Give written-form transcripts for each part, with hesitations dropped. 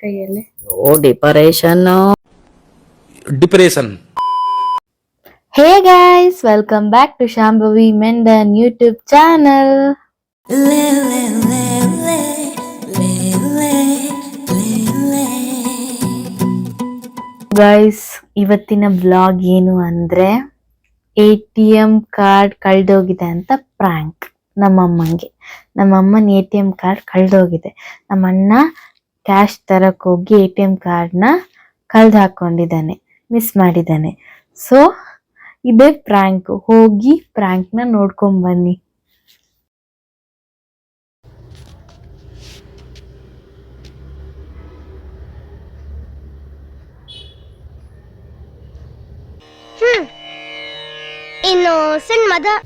ಕೈಯಲ್ಲಿ. ಓ ಡಿಪರೇಷನ್. Hey guys, welcome back to Shambhavi Mendan YouTube channel. Guys, ಇವತ್ತಿನ vlog ಏನು ಅಂದ್ರೆ ATM ಕಾರ್ಡ್ ಕಳ್ದೋಗಿದೆ ಅಂತ ಪ್ರಾಂಕ್. ನಮ್ಮಮ್ಮನ ATM ಕಾರ್ಡ್ ಕಳ್ದೋಗಿದೆ. ನಮ್ಮಣ್ಣ ಕ್ಯಾಶ್ ತರಕ್ ಹೋಗಿ ATM ಕಾರ್ಡ್ನ ಕಳ್ದು ಹಾಕೊಂಡಿದ್ದಾನೆ, ಮಿಸ್ ಮಾಡಿದ್ದಾನೆ. ಸೊ ಇದೇ ಪ್ರಾಂಕ್. ಹೋಗಿ ಪ್ರಾಂಕ್ನ ನೋಡ್ಕೊಂಡ್ ಬನ್ನಿ. Innocent mother.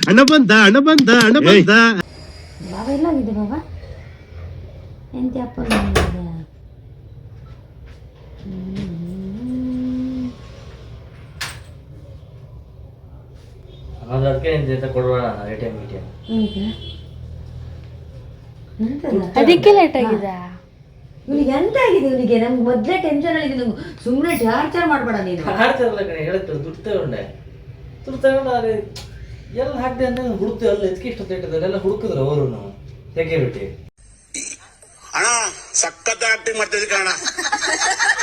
ಹಣ ಬಂದ ಬಾಬಾ ಎಲ್ಲಾಗಿದೆ ಬಾಬಾ? ಎಂತ ಅಪ್ಪ ಅದಕ್ಕೆ ಲೇಟ್ ಆಗಿದೆ. ಇವನಿಗೆ ಎಂತ ಆಗಿದೆ? ಇವನಿಗೆ ನಮ್ಗೆ ಮೊದ್ಲೇ ಟೆನ್ಷನ್ ಆಗಿದೆ. ನಮ್ಗೆ ಸುಮ್ಮನೆ ಟಾರ್ಚರ್ ಮಾಡ್ಬೇಡ ನೀನು. ದುಡ್ಡು ತಗೊಂಡು ಎಲ್ಲ ಹಾಕ್ದೆ ಅಂತ ಹುಡುಕ್ತು. ಎಲ್ಲ ಎತ್ಕೆ ಇಷ್ಟ ಎಲ್ಲ ಹುಡುಕಿದ್ರು ಅವರು ತೆಗೆಬಿಟ್ಟು. ಅಣ್ಣ ಸಖತ್ ಆಕ್ಟಿಂಗ್ ಮಾಡ್ತಿದ್ದೆ ಕಣ,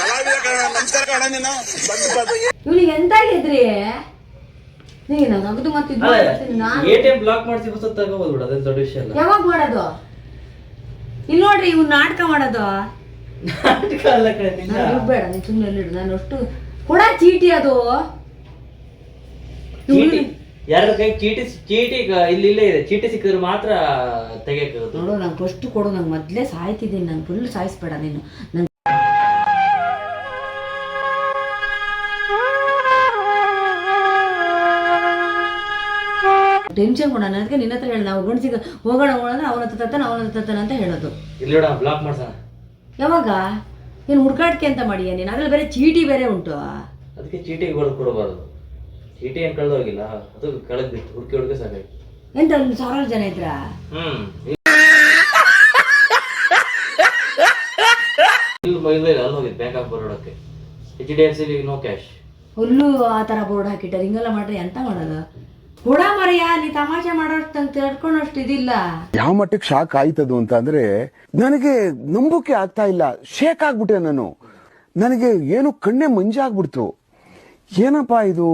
ಕಲಾವಿದ ಕಣ, ನಮಸ್ಕಾರ ಕಣ. ನೀನು ಇವನಿಗೆ ಎಂತ ಆಗಿದ್ರಿ? ನೀನು ನಗದು ಮತ್ತೆ ATM ಬ್ಲಾಕ್ ಮಾಡ್ಸಿ ಹೊಸ ತಗೋಬೋದು. ಅದೇ ದೊಡ್ಡ ವಿಷಯ ಅಲ್ಲ. ಯಾವಾಗ ಮಾಡೋದು? ಇಲ್ಲಿ ನೋಡ್ರಿ, ಇವ್ ನಾಟಕ ಮಾಡೋದು. ನಾಟಕ ಅಲ್ಲ ಕಣೆ. ಬೇಡ, ನೀನ್ ಸುಮ್ಮನೆ ಇಡು. ನಾನು ಅಷ್ಟು ಕೊಡ ಚೀಟಿ ಅದು. ಯಾರ ಕೈ ಚೀಟಿ ಇಲ್ಲೇ ಇದೆ. ಚೀಟಿ ಸಿಕ್ಕಿದ್ರೆ ಮಾತ್ರ ತೆಗಿಯಕ್ಕೆ ನೋಡು. ನಂಗೆ ಫಸ್ಟ್ ಕೊಡು. ನಂಗೆ ಮೊದ್ಲೇ ಸಾಯ್ತಿದ್ದೀನಿ. ನಂಗೆ ಫುಲ್ ಸಾಯಿಸ್ಬೇಡ ನೀನು. ನನ್ ಟೆನ್ಷನ್ ಕೊಡ. ನನಗೆ ನಿನ್ನ ಹತ್ರ ಹೇಳ. ನಾವು ಗಂಡಸಿಗೆ ಹೋಗೋಣ ಅಂದ್ರೆ ಅವನ ಹತ್ರ ತತ್ತಾನ ಅಂತ ಹೇಳೋದು. ಇಲ್ಲಿ ಬ್ಲಾಕ್ ಮಾಡ್ಸೋಣ. ಯಾವಾಗ? ನೀನು ಹುಡ್ಕಾಡ್ಕೆ ಅಂತ ಮಾಡಿಯ ನೀನು? ಅದ್ರಲ್ಲಿ ಬೇರೆ ಚೀಟಿ ಬೇರೆ ಉಂಟು. ಅದಕ್ಕೆ ಚೀಟಿಗೆ ಕೊಡಬಾರ್ದು. ಚೀಟಿ ಏನ್ ಕಳೆದೋಗಿಲ್ಲ, ಅದು ಕಳೆದ್ಬಿಟ್ಟು ಹುಡುಕಿ ಸಾಕಾಯ್ತು. ಎಂತ ಒಂದು 1000 ಜನ ಇದ್ರ? ಅಲ್ಲಿ ಹೋಗಿದ್ದು ಬ್ಯಾಂಕ್ ಆಫ್ ಬರೋಡಕ್ಕೆ. HDFC no cash. ಹುಲ್ಲು ಆ ತರ ಬೋರ್ಡ್ ಹಾಕಿಟ್ಟಾರೆ. ಹಿಂಗೆಲ್ಲ ಮಾಡ್ರಿ ಎಂತ ಮಾಡೋದು? ಕೊಡ ಮರಿಯ, ನೀ ತಮಾಷೆ ಮಾಡೋಷ್ಟು ಅಂತ ತಿಳ್ಕೊಂಡಷ್ಟು ಇದಿಲ್ಲ. ಯಾವ ಮಟ್ಟಕ್ಕೆ ಶಾಕ್ ಆಯ್ತದು ಅಂತ ಅಂದ್ರೆ ನನಗೆ ನಂಬೋಕೆ ಆಗ್ತಾ ಇಲ್ಲ. ಶೇಕ್ ಆಗ್ಬಿಟ್ಟೆ ನಾನು. ನನಗೆ ಏನು ಕಣ್ಣೆ ಮಂಜಾಗ್ಬಿಡ್ತು. ಏನಪ್ಪಾ ಇದು,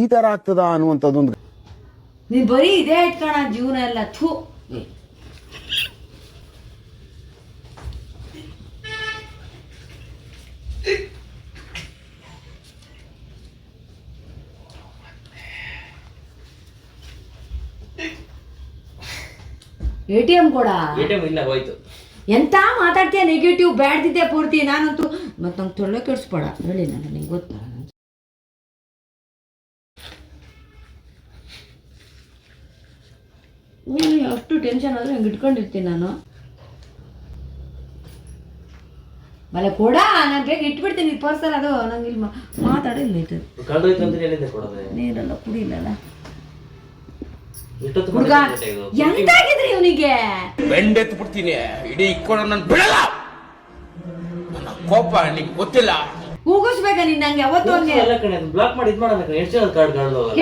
ಈ ತರ ಆಗ್ತದ ಅನ್ನುವಂಥದ್ದೊಂದು. ನೀನ್ ಬರೀ ಇದೇ ಇಟ್ಕೋಣ ಜೀವನ ಎಲ್ಲ. ಥೂ. ATM ಕೊಡ. ATM ಇಲ್ಲ, ಹೋಯ್ತು. ಎಂತ ಮಾತಾಡ್ತೀಯ? ನೆಗೆಟಿವ್ ಬ್ಯಾಡ್ದಿದ್ದೆ ಪೂರ್ತಿ. ನಾನಂತೂ ಮತ್ತೆ ನಂಗೆ ತೊಳ್ಳೆ ಕೆಡಿಸ್ಬೇಡ ಹೇಳಿ. ನಾನು ನಿಂಗೆ ಗೊತ್ತಾ? ಅಷ್ಟು ಟೆನ್ಷನ್ ಆದ್ರೆ ಹಂಗೆ ಇಟ್ಕೊಂಡಿರ್ತೀನಿ ನಾನು. ಮಳೆ ಕೊಡ. ನಾನು ಬೇಗ ಇಟ್ಬಿಡ್ತೀನಿ ಪರ್ಸಲ್. ಅದು ನಂಗೆ ಇಲ್ಲಿ ಮಾತಾಡಿಲ್ಲ. ನೀರೆಲ್ಲ ಕುಡಿಯಿಲ್ಲಲ್ಲ ಹುಡುಗ. ಎಂತಾಗಿದ್ರಿ ಇವನಿಗೆ? ಬೆಂಡೆತ್ತು ಬಿಡ್ತೀನಿ. ಇಡೀ ಇಕ್ಕೊಂಡು ನನ್ ಬಿಡಲ್ಲ. ನನ್ನ ಕೋಪ ನಿಂಗೆ ಗೊತ್ತಿಲ್ಲ. ಕೂಗಿಸ್ಬೇಕ ನೀನ್ ನಂಗೆ? ಯಾವತ್ತು ಬ್ಲಾಕ್ ಮಾಡಿ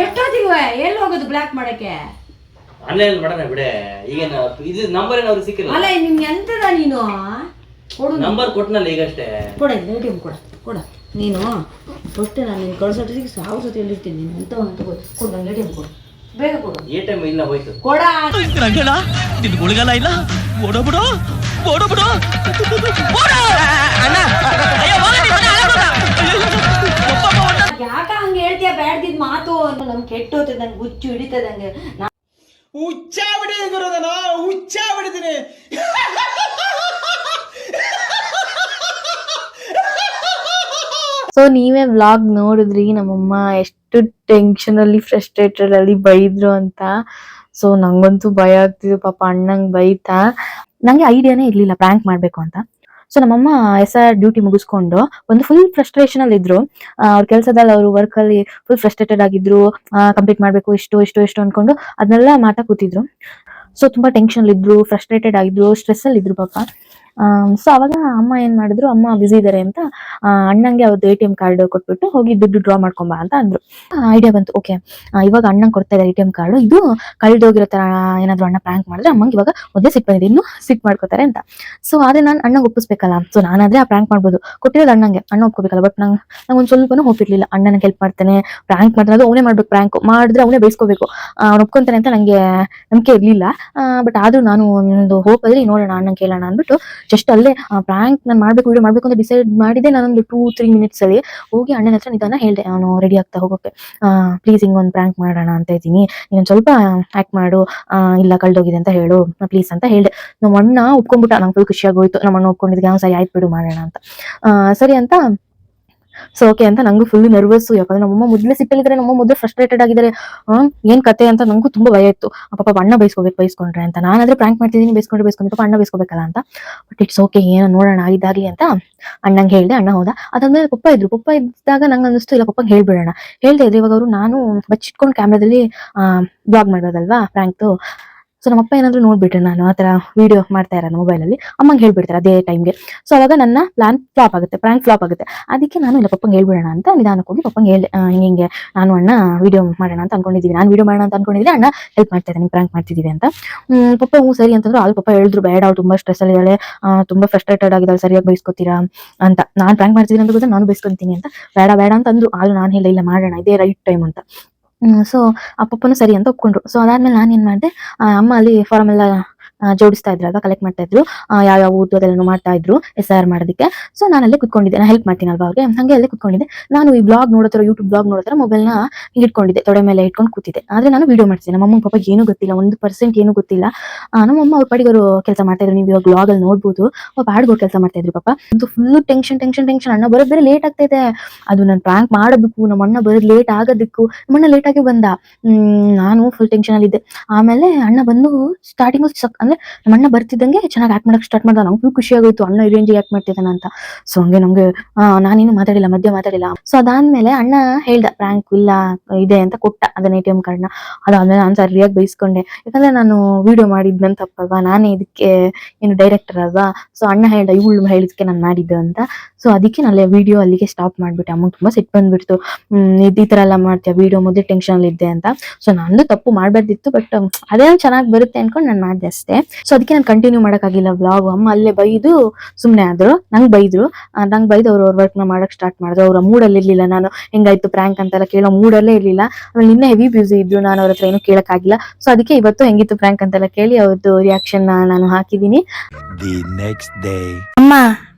ಎಷ್ಟೊತ್ತಿಗೆ ಎಲ್ಲಿ ಹೋಗೋದು ಬ್ಲಾಕ್ ಮಾಡಕ್ಕೆ? ಆನ್ಲೈನ್ ಮಾಡೋಣ ಬಿಡೆ. ಈಗೇನು ಇದು ನಂಬರ್ ಏನು ಅವ್ರಿಗೆ ಸಿಕ್ಕಿಲ್ಲ. ಅಲ್ಲ ನಿಮ್ಗೆ ಎಂತದ? ನೀನು ಕೊಡು. ನಂಬರ್ ಕೊಟ್ಟನಲ್ಲ ಈಗಷ್ಟೇ. ಕೊಡ ATM ಕೊಡ. ನೀನು ಫಸ್ಟ್ ನಾನು ನಿನ್ ಕಳ್ಸೋಟಿಗೆ 1000 ಸತಿ ಹೇಳಿರ್ತೀನಿ. ನೀನು ಅಂತ ಕೊಡು. ನಂಗೆ ATM ಕೊಡು, ಬೇಗ ಕೊಡು. ATM ಇಲ್ಲ, ಹೋಯ್ತು. ಕೊಡ. ನಿನ್ ಗುಳಿಗಾಲ ಇಲ್ಲ. ಓಡೋಬಿಡು. ಯಾಕ ಹಂಗೆ ಹೇಳ್ತೀಯ? ಬ್ಯಾಡ್ದಿದ್ ಮಾತು ನಮ್ಗೆ ಕೆಟ್ಟೋತದ. ನಂಗೆ ಹುಚ್ಚು ಹಿಡಿತದಂಗೆ. ಹುಚ್ಚ ಬಿಡಿದೀನಿ ಗುರುದನ, ಹುಚ್ಚ ಬಿಡಿದೀನಿ. ಸೊ ನೀವೇ ವ್ಲಾಗ್ ನೋಡಿದ್ರಿ ನಮ್ಮಮ್ಮ ಎಷ್ಟು ಟೆನ್ಷನ್ ಅಲ್ಲಿ, ಫ್ರಸ್ಟ್ರೇಟೆಡ್ ಅಲ್ಲಿ ಬೈದ್ರು ಅಂತ. ಸೊ ನಂಗಂತೂ ಭಯ ಆಗ್ತಿದ್ದು. ಪಾಪ ಅಣ್ಣಂಗ್ ಬೈತಾ. ನಂಗೆ ಐಡಿಯಾನೇ ಇರ್ಲಿಲ್ಲ ಪ್ರ್ಯಾಂಕ್ ಮಾಡ್ಬೇಕು ಅಂತ. ಸೊ ನಮ್ಮಮ್ಮ SR ಡ್ಯೂಟಿ ಮುಗಿಸ್ಕೊಂಡು ಒಂದು ಫುಲ್ ಫ್ರಸ್ಟ್ರೇಷನ್ ಅಲ್ಲಿ ಇದ್ರು. ಅವ್ರ ಕೆಲಸದಲ್ಲಿ ಅವರು ವರ್ಕ್ ಅಲ್ಲಿ ಫುಲ್ ಫ್ರಸ್ಟ್ರೇಟೆಡ್ ಆಗಿದ್ರು. ಕಂಪ್ಲೀಟ್ ಮಾಡ್ಬೇಕು ಇಷ್ಟು ಅನ್ಕೊಂಡು ಅದನ್ನೆಲ್ಲ ಮಾತಾ ಕೂತಿದ್ರು. ಸೊ ತುಂಬಾ ಟೆನ್ಷನ್ ಇದ್ರು, ಫ್ರಸ್ಟ್ರೇಟೆಡ್ ಆಗಿದ್ರು, ಸ್ಟ್ರೆಸ್ ಅಲ್ಲಿ ಇದ್ರು ಪಾಪ. ಸೊ ಅವಾಗ ಅಮ್ಮ ಏನ್ ಮಾಡಿದ್ರು, ಅಮ್ಮ ಬಿಸಿ ಇದಾರೆ ಅಂತ ಅಣ್ಣಂಗೆ ಅವ್ರದ್ದು ATM ಕಾರ್ಡ್ ಕೊಟ್ಬಿಟ್ಟು ಹೋಗಿ ದುಡ್ಡು ಡ್ರಾ ಮಾಡ್ಕೊಂಬ ಅಂತ ಅಂದ್ರು. ಐಡಿಯಾ ಬಂತು, ಓಕೆ ಇವಾಗ ಅಣ್ಣಂಗೆ ಕೊಡ್ತಾ ಇದ್ದಾರೆ ATM ಕಾರ್ಡ್, ಇದು ಕಳ್ದೋಗಿರೋ ತರ ಏನಾದ್ರು ಅಣ್ಣ ಪ್ರ್ಯಾಂಕ್ ಮಾಡಿದ್ರೆ ಅಮ್ಮಂಗೆ ಇವಾಗ ಮೊದಲೇ ಸಿಟ್ ಬಂದಿದೆ, ಇನ್ನು ಸಿಟ್ ಮಾಡ್ಕೋತಾರೆ ಅಂತ. ಸೊ ಆದ್ರೆ ನಾನು ಅಣ್ಣಂಗೆ ಒಪ್ಪಿಸ್ಬೇಕಲ್ಲ. ಸೊ ನಾನಾದ್ರೆ ಆ ಪ್ರ್ಯಾಂಕ್ ಮಾಡ್ಬೋದು, ಕೊಟ್ಟಿರೋದು ಅಣ್ಣಂಗೆ, ಅಣ್ಣ ಒಪ್ಕೋಬೇಕಲ್ಲ. ಬಟ್ ನಂಗೆ ಒಂದ್ ಸ್ವಲ್ಪನೂ ಹೋಪಿರ್ಲಿಲ್ಲ ಅಣ್ಣನಿಗೆ ಹೆಲ್ಪ್ ಮಾಡ್ತಾನೆ, ಪ್ರ್ಯಾಂಕ್ ಮಾಡ್ತಾನೆ, ಅದು ಅವನೇ ಮಾಡ್ಬೇಕು, ಪ್ರ್ಯಾಂಕ್ ಮಾಡಿದ್ರೆ ಅವನೇ ಬೈಸ್ಕೋಬೇಕು, ಅವ್ನು ಒಪ್ಕೊಂತಾನೆ ಅಂತ ನಂಗೆ ನಂಬಿಕೆ ಇರ್ಲಿಲ್ಲ. ಬಟ್ ಆದ್ರೂ ನಾನು ಒಂದು ಹೋಪ್ ಅಲ್ಲಿ ನೋಡೋಣ ಅಣ್ಣಂಗೆ ಕೇಳೋಣ ಅಂದ್ಬಿಟ್ಟು ಜಸ್ಟ್ ಅಲ್ಲೇ ಪ್ರಾಂಕ್ ನಾನು ಮಾಡ್ಬೇಕು, ವಿಡಿಯೋ ಮಾಡ್ಬೇಕು ಅಂತ ಡಿಸೈಡ್ ಮಾಡಿದೆ. ನಾನೊಂದು 2-3 ಮಿನಿಟ್ಸ್ ಅಲ್ಲಿ ಹೋಗಿ ಅಣ್ಣನ ಹತ್ರ ನಿಧಾನ ಹೇಳ್ದೆ, ಅವನು ರೆಡಿ ಆಗ್ತಾ ಹೋಗೋಕೆ, ಪ್ಲೀಸ್ ಹಿಂಗೊಂದು ಪ್ರಾಂಕ್ ಮಾಡೋಣ ಅಂತ ಇದ್ದೀನಿ, ಇನ್ನೊಂದ್ ಸ್ವಲ್ಪ ಆಕ್ಟ್ ಮಾಡು, ಇಲ್ಲ ಕಳ್ದೋಗಿದೆ ಅಂತ ಹೇಳು ಪ್ಲೀಸ್ ಅಂತ ಹೇಳ್ದೆ. ನಮ್ಮ ಅಣ್ಣ ಒಪ್ಕೊಂಡ್ಬಿಟ್ಟ, ನಂಗೆ ಫುಲ್ ಖುಷಿ ಆಗೋಯ್ತು. ನಮ್ಮ ಅಣ್ಣ ಒಪ್ಕೊಂಡಿದ್ದೆ, ಸರಿ ಆಯ್ತು ಬಿಡು ಮಾಡೋಣ ಅಂತ. ಸರಿ ಅಂತ ಸೊ ಓಕೆ ಅಂತ ನಂಗೂ ಫುಲ್ ನರ್ವಸ್. ಯಾಕಂದ್ರೆ ನಮ್ಮಮ್ಮ ಮೊದಲೇ ಸಿಟ್ಟಲ್ಲಿದ್ದಾರೆ, ನಮ್ಮಮ್ಮ ಮೊದಲೇ ಫ್ರಸ್ಟ್ರೇಟೆಡ್ ಆಗಿದ್ದಾರೆ. ಏನ್ ಕತೆ ಅಂತ ನಂಗೂ ತುಂಬಾ ಭಯ ಇತ್ತು. ಪಾಪ ಅಣ್ಣ ಬೈಸ್ಕೊಂಡ್ರೆ ಅಂತ. ನಾನಾದ್ರೆ ಪ್ರಾಂಕ್ ಮಾಡ್ತಿದ್ದೀನಿ, ಬೈಸ್ಕೊಂಡ್ರೆ ಪಾಪ ಅಣ್ಣ ಬೈಸ್ಕೋಬೇಕಲ್ಲ ಅಂತ. ಬಟ್ ಇಟ್ಸ್ ಓಕೆ, ಏನೋ ನೋಡೋಣ ಆಗಿದ್ದಾಗ್ಲಿ ಅಂತ ಅಣ್ಣಂಗೆ ಹೇಳ್ದೆ. ಅಣ್ಣ ಹೋದ. ಅದಾದ್ಮೇಲೆ ಪಪ್ಪ ಇದ್ದಾಗ ನಂಗೆ ಅನಿಸ್ತು ಇಲ್ಲ ಪಪ್ಪಂಗೆ ಹೇಳ್ಬಿಡೋಣ. ಹೇಳ್ದೆ ಇದ್ರೆ ಇವಾಗ ಅವರು ನಾನು ಬಚ್ಚಿಟ್ಕೊಂಡು ಕ್ಯಾಮ್ರಾದಲ್ಲಿ ಬ್ಲಾಗ್ ಮಾಡೋದಲ್ವಾ ಪ್ರಾಂಕ್ದು. ಸೊ ನಮ್ಮಪ್ಪ ಏನಾದ್ರು ನೋಡ್ಬಿಟ್ರೆ ನಾನು ಆತರ ವಿಡಿಯೋ ಮಾಡ್ತಾ ಇರೋದು ಮೊಬೈಲಲ್ಲಿ, ಅಮ್ಮಂಗೆ ಹೇಳ್ಬಿಡ್ತಾರೆ ಅದೇ ಟೈಮ್ಗೆ. ಸೊ ಅವಾಗ ನನ್ನ ಪ್ಲಾನ್ ಫ್ಲಾಪ್ ಆಗುತ್ತೆ, ಪ್ರಾಂಕ್ ಫ್ಲಾಪ್ ಆಗುತ್ತೆ. ಅದಕ್ಕೆ ನಾನು ಇಲ್ಲ ಪಪ್ಪಂಗೆ ಹೇಳ್ಬಿಡೋಣ ಅಂತ ನಿಧಾನಕ್ಕೆ ಹೋಗಿ ಪಪ್ಪಂಗೆ ಹೇಳ್ದೆ, ಹಿಂಗೆ ನಾನು ಅಣ್ಣ ವಿಡಿಯೋ ಮಾಡೋಣ ಅಂತ ಅನ್ಕೊಂಡಿದ್ದೀವಿ, ನಾನು ವಿಡಿಯೋ ಮಾಡೋಣ ಅಂತ ಅನ್ಕೊಂಡಿದ್ದೆ, ಅಣ್ಣ ಹೆಲ್ಪ್ ಮಾಡ್ತಾ ಇದ್ದಾನೆ, ಪ್ರಾಂಕ್ ಮಾಡ್ತಿದ್ದೀವಿ ಅಂತ. ಪಪ್ಪ ಸರಿ ಅಂತಂದ್ರು. ಅಲ್ಲಿ ಪಪ್ಪ ಹೇಳಿದ್ರು, ಬೇಡ ಅವ್ರು ತುಂಬಾ ಸ್ಟ್ರೆಸ್ ಅಲ್ಲಿ ಇದ್ದಾಳೆ, ತುಂಬಾ ಫ್ರಸ್ಟ್ರೇಟೆಡ್ ಆಗಿದ್ದಾಳೆ, ಸರಿಯಾಗಿ ಬೈಸ್ಕೊತೀರಾ ಅಂತ. ನಾನು ಪ್ರಾಂಕ್ ಮಾಡ್ತಿದ್ದೀನಿ ಅಂತ ಗೊತ್ತಾ, ನಾನು ಬೈಸ್ಕೊಂತೀನಿ ಅಂತ. ಬೇಡ ಅಂತ ಅಂದ್ರು. ಆದ್ರೂ ನಾನು ಇಲ್ಲ ಮಾಡೋಣ, ಇದೇ ರೈಟ್ ಟೈಮ್ ಅಂತ. ಸೊ ಆ ಪಪ್ಪನು ಸರಿ ಅಂತ ಒಪ್ಕೊಂಡ್ರು. ಸೊ ಅದಾದ್ಮೇಲೆ ನಾನು ಏನ್ ಮಾಡಿದೆ, ಅಮ್ಮ ಅಲ್ಲಿ ಫಾರಮ್ ಎಲ್ಲ ಜೋಡಿಸ್ತಾ ಇದ್ರಲ್ವಾ, ಕಲೆಕ್ಟ್ ಮಾಡ್ತಾ ಇದ್ರು, ಯಾವ ಊದು ಅದೆಲ್ಲ ಮಾಡ್ತಾ ಇದ್ರು SR ಮಾಡೋದಕ್ಕೆ. ಸೊ ನಾನು ಅಲ್ಲೇ ಕುತ್ಕೊಂಡಿದ್ದೆ, ನಾನು ಹೆಲ್ಪ್ ಮಾಡ್ತೀನಲ್ವಾ ಅವ್ರಿಗೆ, ಹಂಗೆ ಅಲ್ಲೇ ಕುತ್ಕೊಂಡಿದ್ದೆ. ನಾನು ಈ ಬ್ಲಾಗ್ ನೋಡೋತರ, ಯೂಟ್ಯೂಬ್ ಬ್ಲಾಗ್ ನೋಡೋತರ ಮೊಬೈಲ್ನ ಇಟ್ಕೊಂಡಿದ್ದೆ, ತೊಡೆ ಮೇಲೆ ಇಟ್ಕೊಂಡು ಕೂತಿದ್ದೆ. ಆದ್ರೆ ನಾನು ವಿಡಿಯೋ ಮಾಡ್ತಿದ್ದೆ. ನಮ್ಮ ಪಾಪ ಏನೂ ಗೊತ್ತಿಲ್ಲ, 1% ಏನೂ ಗೊತ್ತಿಲ್ಲ. ನಮ್ಮಮ್ಮ ಅವ್ರ ಪಡಿಗರು ಕೆಲಸ ಮಾಡ್ತಾ ಇದ್ರು, ನೀವು ಇವಾಗ ಬ್ಲಾಗ್ ಅಲ್ಲಿ ನೋಡ್ಬೋದು. ಪಾಪ ಆಡ್ಬೋದು ಕೆಲಸ ಮಾಡ್ತಾ ಇದ್ರು ಪಾಪ. ಒಂದು ಫುಲ್ ಟೆನ್ಷನ್. ಅಣ್ಣ ಬರೋದ್ ಬೇರೆ ಲೇಟ್ ಆಗ್ತಾ ಇದೆ. ಅದು ನಾನು ಪ್ರಾಂಕ್ ಮಾಡೋದಕ್ಕೂ ನಮ್ಮ ಅಣ್ಣ ಬರೋದ್ ಲೇಟ್ ಆಗೋದಕ್ಕೂ, ನಮ್ಮಣ್ಣ ಲೇಟ್ ಆಗಿ ಬಂದ. ನಾನು ಫುಲ್ ಟೆನ್ಷನ್ ಅಲ್ಲಿ ಇದ್ದೆ. ಆಮೇಲೆ ಅಣ್ಣ ಬಂದು ಸ್ಟಾರ್ಟಿಂಗ್ ಅಂದ್ರೆ ನಮ್ಮ ಅಣ್ಣ ಬರ್ತಿದ್ದಂಗೆ ಚೆನ್ನಾಗಿ ಆಕ್ಟ್ ಮಾಡಕ್ ಸ್ಟಾರ್ಟ್ ಮಾಡ್ದ. ನಂಗೆ ಖುಷಿ ಆಗೋಯ್ತು, ಅಣ್ಣ ಈ ರೇಂಜಿಗೆ ಆಕ್ಟ್ ಮಾಡ್ತಿದ್ದಾನ ಅಂತ. ಸೊ ನಮ್ಗೆ ನಾನೇನು ಮಾತಾಡಿಲ್ಲ. ಸೊ ಅದಾದ್ಮೇಲೆ ಅಣ್ಣ ಹೇಳ್ದ ಪ್ರಾಂಕ್ ಇಲ್ಲ ಇದೆ ಅಂತ, ಕೊಟ್ಟ ಅದನ್ನ ATM ಕಾರ್ಡ್ನ. ಅದಾದ್ಮೇಲೆ ನಾನು ಸರಿಯಾಗಿ ಬೈಸ್ಕೊಂಡೆ, ಯಾಕಂದ್ರೆ ನಾನು ವಿಡಿಯೋ ಮಾಡಿದ್ನಂತ ತಪ್ಪಲ್ವಾ, ನಾನೇ ಇದಕ್ಕೆ ಏನು ಡೈರೆಕ್ಟರ್ ಅಲ್ವಾ. ಸೊ ಅಣ್ಣ ಹೇಳ್ದ, ಇವಳು ಹೇಳಿದ್ಕೆ ನಾನು ಮಾಡಿದ್ದು ಅಂತ. ಸೊ ಅದಕ್ಕೆ ನಾನು ವಿಡಿಯೋ ಅಲ್ಲಿಗೆ ಸ್ಟಾಪ್ ಮಾಡ್ಬಿಟ್ಟೆ. ಅಮ್ಮಗೆ ತುಂಬಾ ಸಿಟ್ಟು ಬಂದ್ಬಿಡ್ತು, ಈ ತರ ಎಲ್ಲ ಮಾಡ್ತೀಯ, ವಿಡಿಯೋ ಮೊದಲೇ ಟೆನ್ಷನ್ ಅಲ್ಲಿ ಇದ್ದೆ ಅಂತ. ಸೊ ನಂದು ತಪ್ಪು ಮಾಡ್ಬಾರ್ದಿತ್ತು, ಬಟ್ ಅದೇನೋ ಚೆನ್ನಾಗಿ ಬರುತ್ತೆ ಅನ್ಕೊಂಡು ನಾನು ಮಾಡಿದೆ ಅಷ್ಟೇ. ಸೊ ಅದಕ್ಕೆ ನಾನು ಕಂಟಿನ್ಯೂ ಮಾಡಕ್ಕಾಗಿಲ್ಲ ವ್ಲಾಗ್. ಅಮ್ಮ ಅಲ್ಲೇ ಬೈದು ಸುಮ್ನೆ ಆದ್ರು, ನಂಗೆ ಬೈದು ಅವ್ರ ವರ್ಕ್ ನ ಮಾಡಕ್ ಸ್ಟಾರ್ಟ್ ಮಾಡಿದ್ರು. ಅವ್ರ ಮೂಡಲ್ಲಿ ಇರ್ಲಿಲ್ಲ, ನಾನು ಹೆಂಗಾಯ್ತು ಪ್ರಾಂಕ್ ಅಂತೆಲ್ಲ ಕೇಳೋ ಮೂಡಲ್ಲೇ ಇರ್ಲಿಲ್ಲ. ಆಮೇಲೆ ನಿನ್ನೆ ಹೆವಿ ಬ್ಯೂಸಿ ಇದ್ರು, ನಾನು ಅವ್ರ ಹತ್ರ ಏನು ಕೇಳಕ್ಕಾಗಿಲ್ಲ. ಸೊ ಅದಕ್ಕೆ ಇವತ್ತು ಹೆಂಗಿತ್ತು ಪ್ರಾಂಕ್ ಅಂತೆಲ್ಲ ಕೇಳಿ ಅವ್ರದ್ದು ರಿಯಾಕ್ಷನ್ ನಾನು ಹಾಕಿದೀನಿ. ಅಮ್ಮ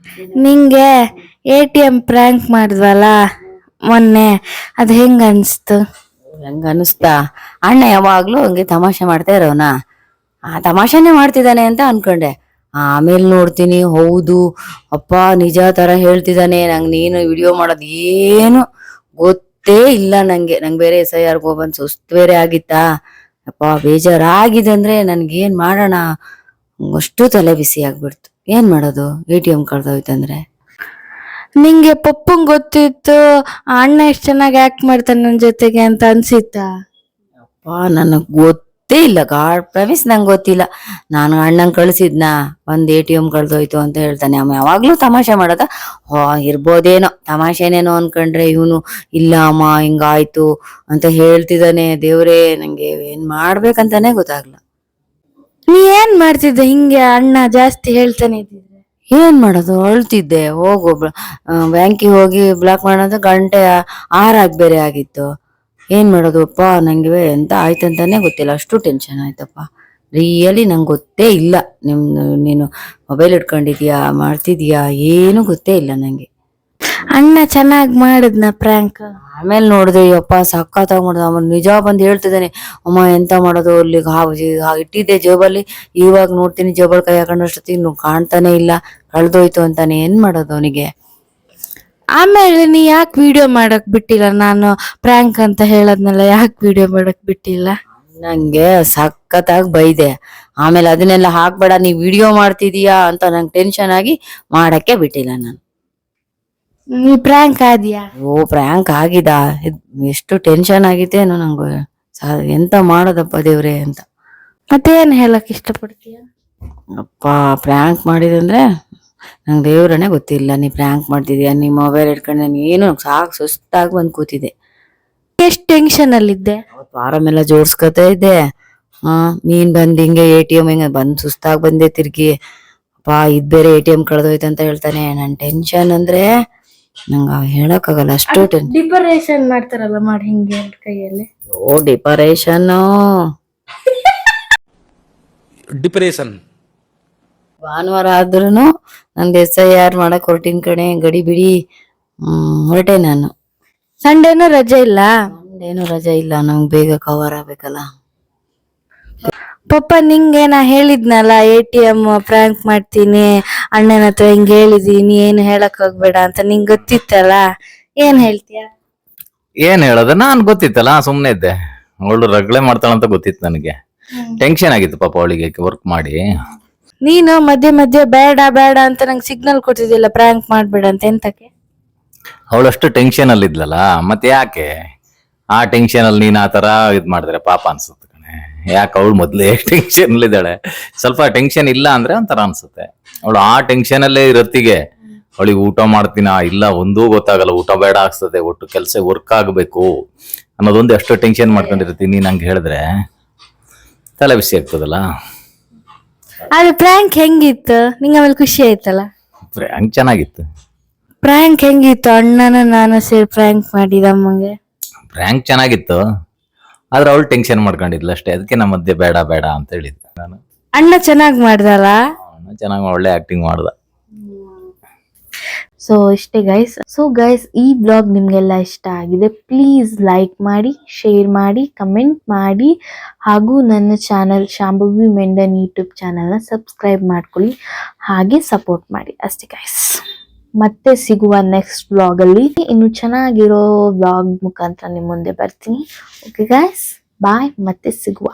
ನಿಂಗೆ ATM ಪ್ರಾಂಕ್ ಮಾಡಿದ್ವಲ್ಲ ಮೊನ್ನೆ, ಅದು ಹೆಂಗ ಅನ್ಸ್ತು? ಹೆಂಗ ಅನಿಸ್ತಾ? ಅಣ್ಣ ಯಾವಾಗ್ಲೂ ಹಂಗೆ ತಮಾಷೆ ಮಾಡ್ತಾ ಇರೋನಾ, ತಮಾಷೆನೆ ಮಾಡ್ತಿದ್ದಾನೆ ಅಂತ ಅನ್ಕೊಂಡೆ. ಆಮೇಲೆ ನೋಡ್ತೀನಿ, ಹೌದು ಅಪ್ಪ ನಿಜ ತರ ಹೇಳ್ತಿದ್ದಾನೆ. ನಂಗೆ ನೀನು ವಿಡಿಯೋ ಮಾಡೋದು ಏನು ಗೊತ್ತೇ ಇಲ್ಲ. ನಂಗೆ ಬೇರೆ SIR ಹೋಗ್ಬಂದು ಸುಸ್ತು ಬೇರೆ ಆಗಿತ್ತಾ, ಅಪ್ಪ ಬೇಜಾರಾಗಿದೆ ಅಂದ್ರೆ ನನ್ಗೇನ್ ಮಾಡೋಣ, ಅಷ್ಟು ತಲೆ ಬಿಸಿ ಆಗ್ಬಿಡ್ತು. ಏನ್ ಮಾಡೋದು, ATM ಕಳ್ದೋಯ್ತಂದ್ರೆ. ನಿಂಗೆ ಪಪ್ಪಂಗ್ ಗೊತ್ತಿತ್ತು ಅಣ್ಣ ಎಷ್ಟ್ ಚೆನ್ನಾಗಿ ಆಕ್ಟ್ ಮಾಡ್ತಾನೆ ನನ್ ಜೊತೆಗೆ ಅಂತ ಅನ್ಸಿತ್ತಾ? ನನಗ್ ಗೊತ್ತೇ ಇಲ್ಲ, ಗಾಡ್ ಪ್ರಾಮಿಸ್ ನಂಗೆ ಗೊತ್ತಿಲ್ಲ. ನಾನು ಅಣ್ಣಂಗ್ ಕಳ್ಸಿದ್ನಾ, ಒಂದ್ ATM ಕಳ್ದೋಯ್ತು ಅಂತ ಹೇಳ್ತಾನೆ. ಅಮ್ಮ ಯಾವಾಗ್ಲೂ ತಮಾಷೆ ಮಾಡದ, ಇರ್ಬೋದೇನೋ ತಮಾಷೆನೇನೋ ಅನ್ಕೊಂಡ್ರೆ ಇವನು ಇಲ್ಲ ಅಮ್ಮ ಹಿಂಗಾಯ್ತು ಅಂತ ಹೇಳ್ತಿದ್ದಾನೆ. ದೇವ್ರೇ, ನಂಗೆ ಏನ್ ಮಾಡ್ಬೇಕಂತಾನೆ ಗೊತ್ತಾಗ್ಲ. ನೀ ಏನ್ ಮಾಡ್ತಿದ್ದೆ ಹಿಂಗೆ ಅಣ್ಣ ಜಾಸ್ತಿ ಹೇಳ್ತಾನೆ ಇದ್ದಿದ್ರೆ? ಏನ್ ಮಾಡೋದು, ಅಳ್ತಿದ್ದೆ. ಹೋಗು ಬ್ಯಾಂಕಿಗೆ ಹೋಗಿ ಬ್ಲಾಕ್ ಮಾಡೋದು, ಗಂಟೆ 6 ಬೇರೆ ಆಗಿತ್ತು. ಏನ್ ಮಾಡೋದು ಅಪ್ಪ, ನಂಗೆ ಎಂತ ಆಯ್ತಂತಾನೆ ಗೊತ್ತಿಲ್ಲ, ಅಷ್ಟು ಟೆನ್ಷನ್ ಆಯ್ತಪ್ಪ. ರಿಯಲಿ ನಂಗೆ ಗೊತ್ತೇ ಇಲ್ಲ. ನೀನು ಮೊಬೈಲ್ ಇಟ್ಕೊಂಡಿದ್ಯಾ, ಮಾಡ್ತಿದ್ಯಾ, ಏನು ಗೊತ್ತೇ ಇಲ್ಲ ನಂಗೆ. ಅಣ್ಣ ಚೆನ್ನಾಗ್ ಮಾಡಿದ್ನ ಪ್ರಾಂಕ್? ಆಮೇಲೆ ನೋಡಿದೆ, ಯಪ್ಪ ಸಖತ್ತಾಗಿ ಮಾಡ್ದ. ಅವನು ನಿಜ ಬಂದು ಹೇಳ್ತಿದ್ದಾನೆ, ಅಮ್ಮ ಎಂತ ಮಾಡೋದು, ಅಲ್ಲಿ ಇಟ್ಟಿದ್ದೆ ಜೇಬಲ್ಲಿ, ಇವಾಗ ನೋಡ್ತೀನಿ ಜೇಬಲ್ ಕೈ ಹಾಕೊಂಡಷ್ಟೊತ್ತಿಗೆ ಕಾಣ್ತಾನೆ ಇಲ್ಲ, ಕಳ್ದೋಯ್ತು ಅಂತಾನೆ. ಏನ್ ಮಾಡೋದು ಅವನಿಗೆ? ಆಮೇಲೆ ನೀ ಯಾಕೆ ವಿಡಿಯೋ ಮಾಡಕ್ ಬಿಟ್ಟಿಲ್ಲ? ನಾನು ಪ್ರಾಂಕ್ ಅಂತ ಹೇಳದ್ನಲ್ಲ, ಯಾಕೆ ವಿಡಿಯೋ ಮಾಡಕ್ ಬಿಟ್ಟಿಲ್ಲ? ನಂಗೆ ಸಖತ್ತಾಗಿ ಬೈದೆ. ಆಮೇಲೆ ಅದನ್ನೆಲ್ಲ ಹಾಕ್ಬೇಡ, ನೀ ವಿಡಿಯೋ ಮಾಡ್ತಿದೀಯಾ ಅಂತ ನಂಗೆ ಟೆನ್ಷನ್ ಆಗಿ ಮಾಡಕ್ಕೆ ಬಿಟ್ಟಿಲ್ಲ ನಾನು. ನೀ ಪ್ರ್ಯಾಂಕ್ ಆದ್ಯಾ? ಪ್ರ್ಯಾಂಕ್ ಆಗಿದ, ಎಷ್ಟು ಟೆನ್ಷನ್ ಆಗಿತ್ತೇನೋ ನಂಗೆ. ಎಂತ ಮಾಡೋದಪ್ಪ ದೇವ್ರೆ ಅಂತ. ಮತ್ತೆ ಏನ್ ಹೇಳಕ್ ಇಷ್ಟಪಡ್ತೀಯ? ಅಪ್ಪ ಪ್ರ್ಯಾಂಕ್ ಮಾಡಿದಂದ್ರೆ ನಂಗೆ ದೇವ್ರನೇ ಗೊತ್ತಿಲ್ಲ. ನೀ ಪ್ರ್ಯಾಂಕ್ ಮಾಡ್ತಿದ್ಯಾ, ನೀ ಮೊಬೈಲ್ ಇಟ್ಕೊಂಡು ನಾನು ಏನು ಸಾಕು ಸುಸ್ತಾಗಿ ಬಂದು ಕೂತಿದ್ದೆ. ಎಷ್ಟ್ ಟೆನ್ಷನ್ ಅಲ್ಲಿದ್ದೆ? ಫಾರಮ್ ಎಲ್ಲ ಜೋಡ್ಸ್ಕೊತಾ ಇದ್ದೆ. ನೀನ್ ಬಂದ್ ಹಿಂಗೆ ATM ಹಿಂಗೆ ಬಂದ್ ಸುಸ್ತಾಗಿ ಬಂದೆ ತಿರ್ಗಿ. ಅಪ್ಪಾ ಇದ್ ಬೇರೆ ATM ಕಳೆದೋಯ್ತು ಅಂತ ಹೇಳ್ತಾನೆ. ನನ್ ಟೆನ್ಷನ್ ಅಂದ್ರೆ ನಂಗೆ ಹೇಳಕ್ಕಾಗಲ್ಲ, ಅಷ್ಟು ಡಿಪರೇಷನ್ ಮಾಡ್ತಾರಲ್ಲ, ಮಾಡಿ ಹಿಂಗೆ ಕೈಯಲ್ಲಿ. ಡಿಪ್ರೆಷನ್ ಭಾನುವಾರ ಆದ್ರೂನು ನಂದು SIR ಮಾಡಕ್ ಹೊರಟಿನ ಕಣೆ, ಗಡಿ ಬಿಡಿ ಹೊರಟೆ ನಾನು. ಸಂಡೇನು ರಜೆ ಇಲ್ಲ? ಏನು ರಜೆ ಇಲ್ಲ, ನಂಗೆ ಬೇಗ ಕವರ್ ಆಗ್ಬೇಕಲ್ಲ. ಪಪ್ಪ ನಿಂಗೆ ನಾ ಹೇಳಿದ್ನಲ್ಲ ATM ಪ್ರ್ಯಾಂಕ್ ಮಾಡ್ತೀನಿ ಅಣ್ಣನ ಹತ್ರ ಹಿಂಗ್ ಹೇಳಿದೀನಿ, ಏನು ಹೇಳಕ್ ಹೋಗ್ಬೇಡ ಅಂತ. ನಿಂಗ್ ಗೊತ್ತಿತ್ತಲ್ಲ, ಏನ್ ಹೇಳ್ತೀಯ? ಏನ್ ಹೇಳೋದು, ನಾನ್ ಗೊತ್ತಿತ್ತಲ್ಲ ಸುಮ್ನೆ ಇದ್ದೆ. ಅವಳು ರಗಳೆ ಮಾಡ್ತಾಳಂತ ಗೊತ್ತಿತ್ತು ನನಗೆ. ಟೆನ್ಷನ್ ಆಗಿತ್ತು ಪಾಪ ಅವಳಿಗೆ ವರ್ಕ್ ಮಾಡಿ. ನೀನು ಮಧ್ಯೆ ಮಧ್ಯೆ ಬೇಡ ಬೇಡ ಅಂತ ನಂಗೆ ಸಿಗ್ನಲ್ ಕೊಡ್ತಿದ್ದಿಲ್ಲ ಪ್ರ್ಯಾಂಕ್ ಮಾಡ್ಬೇಡ ಅಂತ. ಎಂತಕ್ಕೆ? ಅವಳಷ್ಟು ಟೆನ್ಷನ್ ಅಲ್ಲಿ ಇದ್ಲಲ್ಲ, ಮತ್ತೆ ಯಾಕೆ ಆ ಟೆನ್ಷನ್ ಅಲ್ಲಿ ನೀನ್ ಆ ತರ ಇದ್ ಮಾಡಿದ್ರೆ ಪಾಪ ಅನ್ಸುತ್ತೆ ಕಣೆ. ಯಾಕೆ ಅವಳು ಮೊದ್ಲೇ ಟೆನ್ಷನ್ ಅಲ್ಲಿ ಇದ್ದಾಳೆ, ಸ್ವಲ್ಪ ಟೆನ್ಷನ್ ಇಲ್ಲ ಅಂದ್ರೆ ಒಂಥರ ಅನ್ಸುತ್ತೆ. ಅವಳು ಆ ಟೆನ್ಷನ್ ಅಲ್ಲೇ ಇರತ್ತಿಗೆ ಅವಳಿಗೆ ಊಟ ಮಾಡ್ತೀನ ಇಲ್ಲ ಒಂದೂ ಗೊತ್ತಾಗಲ್ಲ, ಊಟ ಬೇಡ ಆಗ್ತದೆ, ಒಟ್ಟು ಕೆಲಸ ವರ್ಕ್ ಆಗ್ಬೇಕು ಅನ್ನೋದೊಂದು ಎಷ್ಟು ಟೆನ್ಷನ್ ಮಾಡ್ಕೊಂಡಿರ್ತೀನಿ. ನೀನ್ ಹಂಗೆ ಹೇಳಿದ್ರೆ ತಲೆ ಬಿಸಿ ಆಗ್ತದಲ್ಲ. ಅದು ಪ್ರ್ಯಾಂಕ್ ಹೆಂಗಿತ್ತು ನಿಂಗೆ? ಆಮೇಲೆ ಖುಷಿ ಆಯ್ತಲ್ಲ? ಪ್ರ್ಯಾಂಕ್ ಚೆನ್ನಾಗಿತ್ತು. ಪ್ರ್ಯಾಂಕ್ ಹೆಂಗಿತ್ತು? ಅಣ್ಣನ ನಾನು ಸೇರಿ ಪ್ರ್ಯಾಂಕ್ ಮಾಡಿದ ಅಮ್ಮಗೆ. ಪ್ರ್ಯಾಂಕ್ ಚೆನ್ನಾಗಿತ್ತು, ಆದ್ರೆ ಅವಳು ಟೆನ್ಷನ್ ಮಾಡ್ಕೊಂಡಿದ್ಲು ಅಷ್ಟೇ. ಅದಕ್ಕೆ ನಮ್ಮ ಮಧ್ಯೆ ಬೇಡ ಬೇಡ ಅಂತ ಹೇಳಿದ್ದೆ ನಾನು. ಅಣ್ಣ ಚೆನ್ನಾಗ್ ಮಾಡ್ದಲ್ಲ? ಚೆನ್ನಾಗಿ ಒಳ್ಳೆ ಆಕ್ಟಿಂಗ್ ಮಾಡ್ದ. ಸೊ ಇಷ್ಟೇ ಗೈಸ್. ಸೊ ಗೈಸ್, ಈ ಬ್ಲಾಗ್ ನಿಮಗೆಲ್ಲ ಇಷ್ಟ ಆಗಿದೆ, ಪ್ಲೀಸ್ ಲೈಕ್ ಮಾಡಿ, ಶೇರ್ ಮಾಡಿ, ಕಮೆಂಟ್ ಮಾಡಿ, ಹಾಗೂ ನನ್ನ ಚಾನಲ್ ಶಾಂಭವಿ ಮೆಂಡನ್ ಯೂಟ್ಯೂಬ್ ಚಾನಲ್ನ ಸಬ್ಸ್ಕ್ರೈಬ್ ಮಾಡ್ಕೊಳ್ಳಿ, ಹಾಗೆ ಸಪೋರ್ಟ್ ಮಾಡಿ ಅಷ್ಟೇ ಗೈಸ್. ಮತ್ತೆ ಸಿಗುವ ನೆಕ್ಸ್ಟ್ ಬ್ಲಾಗಲ್ಲಿ ಇನ್ನು ಚೆನ್ನಾಗಿರೋ ಬ್ಲಾಗ್ ಮುಖಾಂತರ ನಿಮ್ಮ ಮುಂದೆ ಬರ್ತೀನಿ. ಓಕೆ ಗೈಸ್, ಬಾಯ್, ಮತ್ತೆ ಸಿಗುವ.